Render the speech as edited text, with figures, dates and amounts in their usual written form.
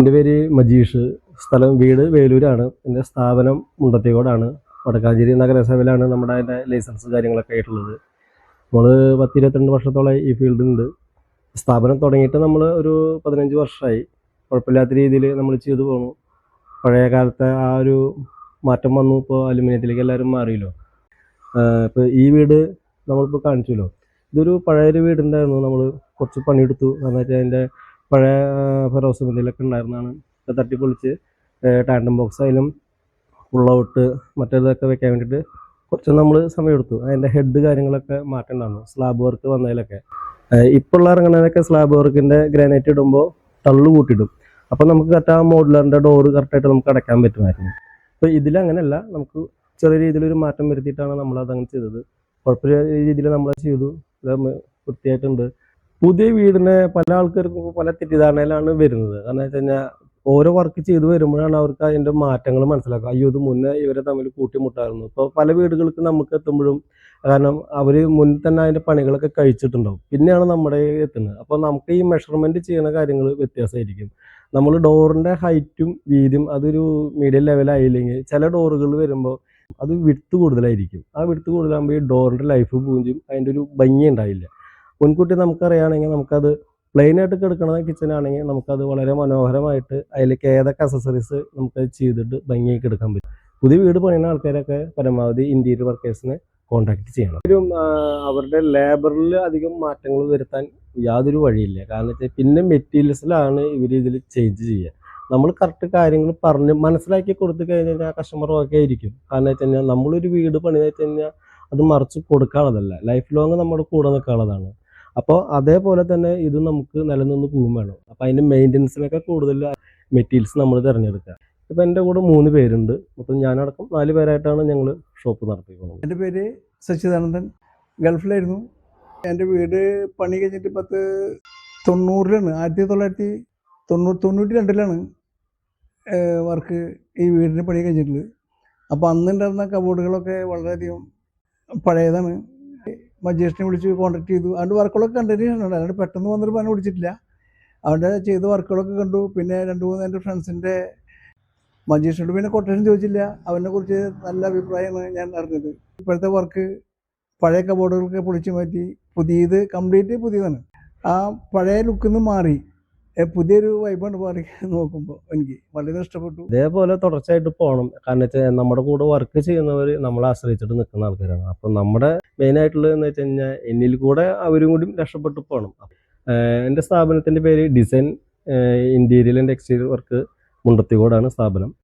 എൻ്റെ പേര് മജീഷ്. സ്ഥലം വീട് വേലൂരാണ്. എൻ്റെ സ്ഥാപനം മുണ്ടത്തിക്കോടാണ്. വടക്കാഞ്ചേരി നഗരസഭയിലാണ് നമ്മുടെ അതിൻ്റെ ലൈസൻസ് കാര്യങ്ങളൊക്കെ ആയിട്ടുള്ളത്. നമ്മൾ 10-22 വർഷത്തോളം ഈ ഫീൽഡിലുണ്ട്. സ്ഥാപനം തുടങ്ങിയിട്ട് നമ്മൾ ഒരു 15 വർഷമായി. കുഴപ്പമില്ലാത്ത രീതിയിൽ നമ്മൾ ചെയ്തു പോകുന്നു. പഴയ കാലത്തെ ആ ഒരു മാറ്റം വന്നു. ഇപ്പോൾ അലുമിനിയത്തിലേക്ക് എല്ലാവരും മാറിയല്ലോ. ഇപ്പോൾ ഈ വീട് നമ്മളിപ്പോൾ കാണിച്ചല്ലോ, ഇതൊരു പഴയൊരു വീടുണ്ടായിരുന്നു. നമ്മൾ കുറച്ച് പണിയെടുത്തു. കാരണം വെച്ചാൽ അതിൻ്റെ പഴയ ഫെറോസമിലൊക്കെ ഉണ്ടായിരുന്നതാണ്. തട്ടിപ്പൊളിച്ച് ടാൻഡം ബോക്സ് ആയാലും ഫുൾ ഔട്ട് മറ്റേതൊക്കെ വെക്കാൻ വേണ്ടിയിട്ട് കുറച്ച് നമ്മൾ സമയമെടുത്തു. അതിൻ്റെ ഹെഡ് കാര്യങ്ങളൊക്കെ മാറ്റേണ്ടതാണ്. സ്ലാബ് വർക്ക് വന്നതിലൊക്കെ ഇപ്പോൾ ഇറങ്ങുന്നതൊക്കെ സ്ലാബ് വർക്കിൻ്റെ ഗ്രാനൈറ്റ് ഇടുമ്പോൾ തള്ളു കൂട്ടിയിടും. അപ്പോൾ നമുക്ക് കറക്റ്റ് ആ മോഡുലറിൻ്റെ ഡോറ് കറക്റ്റായിട്ട് നമുക്ക് അടയ്ക്കാൻ പറ്റുമായിരുന്നു. അപ്പോൾ ഇതിലങ്ങനെയല്ല. നമുക്ക് ചെറിയ രീതിയിലൊരു മാറ്റം വരുത്തിയിട്ടാണ് നമ്മളതങ്ങനെ ചെയ്തത്. കുഴപ്പമില്ല രീതിയിൽ നമ്മൾ ചെയ്തു. വൃത്തിയായിട്ടുണ്ട്. പുതിയ വീടിനെ പല ആൾക്കാർക്കും പല തെറ്റിദ്ധാരണയിലാണ് വരുന്നത്. കാരണം വെച്ച് കഴിഞ്ഞാൽ ഓരോ വർക്ക് ചെയ്തു വരുമ്പോഴാണ് അവർക്ക് അതിൻ്റെ മാറ്റങ്ങൾ മനസ്സിലാക്കുക. അയ്യോ, ഇത് മുന്നേ ഇവരെ തമ്മിൽ കൂട്ടിമുട്ടായിരുന്നു. ഇപ്പോൾ പല വീടുകൾക്ക് നമുക്ക് എത്തുമ്പോഴും, കാരണം അവർ മുന്നിൽ തന്നെ അതിൻ്റെ പണികളൊക്കെ കഴിച്ചിട്ടുണ്ടാവും, പിന്നെയാണ് നമ്മുടെ എത്തുന്നത്. അപ്പോൾ നമുക്ക് ഈ മെഷർമെൻറ്റ് ചെയ്യുന്ന കാര്യങ്ങൾ വ്യത്യാസമായിരിക്കും. നമ്മൾ ഡോറിൻ്റെ ഹൈറ്റും വീതിയും അതൊരു മീഡിയം ലെവലായില്ലെങ്കിൽ ചില ഡോറുകൾ വരുമ്പോൾ അത് വിഡ്ത്ത് കൂടുതലായിരിക്കും. ആ വിഡ്ത്ത് കൂടുതലാകുമ്പോൾ ഈ ഡോറിൻ്റെ ലൈഫ് പോവുകയും ചെയ്യും. അതിൻ്റെ ഒരു ഭംഗി ഉണ്ടാവില്ല. മുൻകൂട്ടി നമുക്കറിയുകയാണെങ്കിൽ നമുക്കത് പ്ലെയിനായിട്ട് കിടക്കുന്ന കിച്ചനാണെങ്കിൽ നമുക്കത് വളരെ മനോഹരമായിട്ട് അതിലേക്ക് ഏതൊക്കെ അക്സസറീസ് നമുക്കത് ചെയ്തിട്ട് ഭംഗിയാക്കി എടുക്കാൻ പറ്റും. പുതിയ വീട് പണിയുന്ന ആൾക്കാരൊക്കെ പരമാവധി ഇൻറ്റീരിയർ വർക്കേഴ്സിനെ കോൺടാക്ട് ചെയ്യണം. ഒരു അവരുടെ ലേബറിൽ അധികം മാറ്റങ്ങൾ വരുത്താൻ യാതൊരു വഴിയില്ല. കാരണം വെച്ചാൽ പിന്നെ മെറ്റീരിയൽസിലാണ് ഇവർ ഇതിൽ ചേഞ്ച് ചെയ്യുക. നമ്മൾ കറക്റ്റ് കാര്യങ്ങൾ പറഞ്ഞ് മനസ്സിലാക്കി കൊടുത്തു കഴിഞ്ഞാൽ ആ കസ്റ്റമർ ഒക്കെ ആയിരിക്കും. കാരണം വെച്ച് കഴിഞ്ഞാൽ നമ്മളൊരു വീട് പണിയെന്ന് വെച്ച് കഴിഞ്ഞാൽ അത് മറിച്ച് കൊടുക്കാനുള്ളതല്ല, ലൈഫ് ലോങ് നമ്മുടെ കൂടെ നിൽക്കാനുള്ളതാണ്. അപ്പോൾ അതേപോലെ തന്നെ ഇത് നമുക്ക് നിലനിന്ന് പോകും വേണം. അപ്പോൾ അതിൻ്റെ മെയിൻ്റനൻസിനൊക്കെ കൂടുതൽ മെറ്റീരിയൽസ് നമ്മൾ തിരഞ്ഞെടുക്കുക. ഇപ്പോൾ എൻ്റെ കൂടെ 3 പേരുണ്ട്. മൊത്തം ഞാനടക്കം 4 പേരായിട്ടാണ് ഞങ്ങൾ ഷോപ്പ് നടത്തിക്കുന്നത്. എൻ്റെ പേര് സച്ചിദാനന്ദൻ. ഗൾഫിലായിരുന്നു. എൻ്റെ വീട് പണി കഴിഞ്ഞിട്ട് 1990-ലാണ്, 1992-ലാണ് വർക്ക് ഈ വീടിന് പണി കഴിഞ്ഞിട്ടുള്ളത്. അപ്പോൾ അന്നുണ്ടായിരുന്ന കബോർഡുകളൊക്കെ വളരെയധികം പഴയതാണ്. മജീഷിനെ വിളിച്ച് കോൺടാക്ട് ചെയ്തു. അവൻ്റെ വർക്കുകളൊക്കെ കണ്ടിന്യൂഷൻ ഉണ്ട്. അതുകൊണ്ട് പെട്ടെന്ന് വന്നൊരു പണി വിളിച്ചിട്ടില്ല. അവൻ്റെ ചെയ്ത വർക്കുകളൊക്കെ കണ്ടു. പിന്നെ 2-3 എൻ്റെ ഫ്രണ്ട്സിൻ്റെ മജീഷിനോട് പിന്നെ കൊട്ടേഷൻ ചോദിച്ചില്ല. അവനെക്കുറിച്ച് നല്ല അഭിപ്രായമാണ് ഞാൻ അറിഞ്ഞത്. ഇപ്പോഴത്തെ വർക്ക് പഴയ കബോർഡുകളൊക്കെ പൊളിച്ച് മാറ്റി പുതിയത് കംപ്ലീറ്റ് പുതിയതാണ്. ആ പഴയ ലുക്കിൽ നിന്ന് മാറി പുതിയൊരു വൈബാണ് മാറി നോക്കുമ്പോൾ എനിക്ക് വളരെ ഇഷ്ടപ്പെട്ടു. ഇതേപോലെ തുടർച്ചയായിട്ട് പോകണം. കാരണം വെച്ചാൽ നമ്മുടെ കൂടെ വർക്ക് ചെയ്യുന്നവർ നമ്മളെ ആശ്രയിച്ചിട്ട് നിൽക്കുന്ന ആൾക്കാരാണ്. അപ്പം നമ്മുടെ മെയിനായിട്ടുള്ളത് എന്ന് വെച്ച് കഴിഞ്ഞാൽ എന്നിൽ കൂടെ അവരും കൂടി രക്ഷപ്പെട്ടു പോകണം. എൻ്റെ സ്ഥാപനത്തിൻ്റെ പേര് design interior and exterior work മുണ്ടത്തിക്കോടാണ് സ്ഥാപനം.